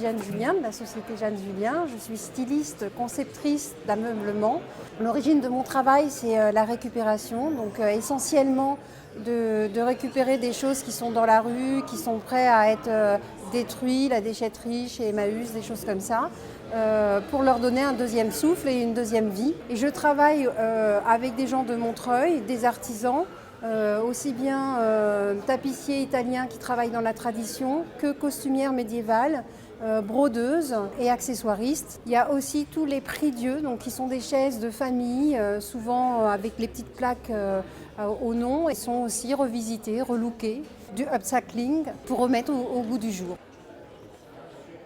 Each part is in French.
Jeanne Julien, de la société Jeanne Julien. Je suis styliste, conceptrice d'ameublement. L'origine de mon travail, c'est la récupération, donc essentiellement de récupérer des choses qui sont dans la rue, qui sont prêtes à être détruites, la déchetterie chez Emmaüs, des choses comme ça, pour leur donner un deuxième souffle et une deuxième vie. Et je travaille avec des gens de Montreuil, des artisans, aussi bien tapissiers italiens qui travaillent dans la tradition que costumières médiévales, brodeuses et accessoiristes. Il y a aussi tous les prie-dieu, donc qui sont des chaises de famille, souvent avec les petites plaques au nom, et sont aussi revisitées, relookées, du upcycling pour remettre au goût du jour.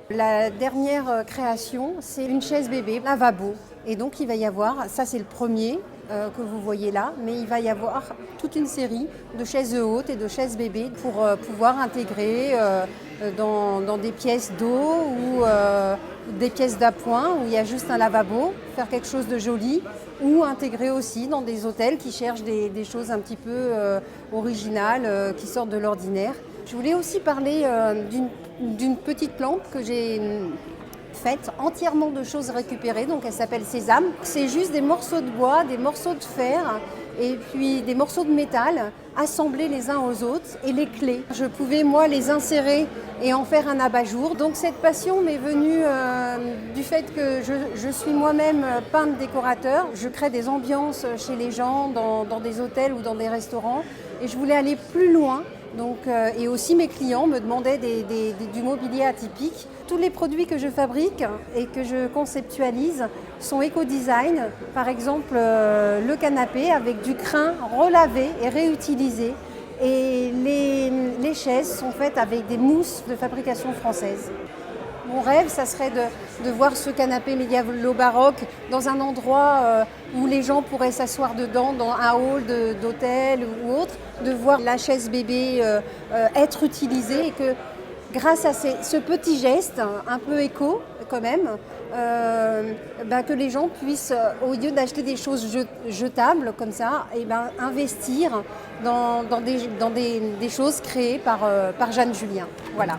La dernière création, c'est une chaise bébé lavabo. Et donc il va y avoir, ça c'est le premier que vous voyez là, mais il va y avoir toute une série de chaises hautes et de chaises bébés pour pouvoir intégrer dans des pièces d'eau ou des pièces d'appoint où il y a juste un lavabo, faire quelque chose de joli, ou intégrer aussi dans des hôtels qui cherchent des choses un petit peu originales, qui sortent de l'ordinaire. Je voulais aussi parler d'une petite lampe que j'ai faite entièrement de choses récupérées, donc elle s'appelle Sésame. C'est juste des morceaux de bois, des morceaux de fer et puis des morceaux de métal assemblés les uns aux autres et les clés. Je pouvais moi les insérer et en faire un abat-jour. Donc cette passion m'est venue du fait que je suis moi-même peintre décorateur. Je crée des ambiances chez les gens, dans des hôtels ou dans des restaurants, et je voulais aller plus loin. Donc, et aussi mes clients me demandaient du mobilier atypique. Tous les produits que je fabrique et que je conceptualise sont éco-design. Par exemple, le canapé avec du crin relavé et réutilisé. Et les chaises sont faites avec des mousses de fabrication française. Mon rêve, ça serait de voir ce canapé médiévalo-baroque dans un endroit où les gens pourraient s'asseoir dedans, dans un hall d'hôtel ou autre, de voir la chaise bébé être utilisée et que grâce à ce petit geste, un peu éco quand même, que les gens puissent, au lieu d'acheter des choses jetables comme ça, investir dans des choses créées par Jeanne Julien. Voilà.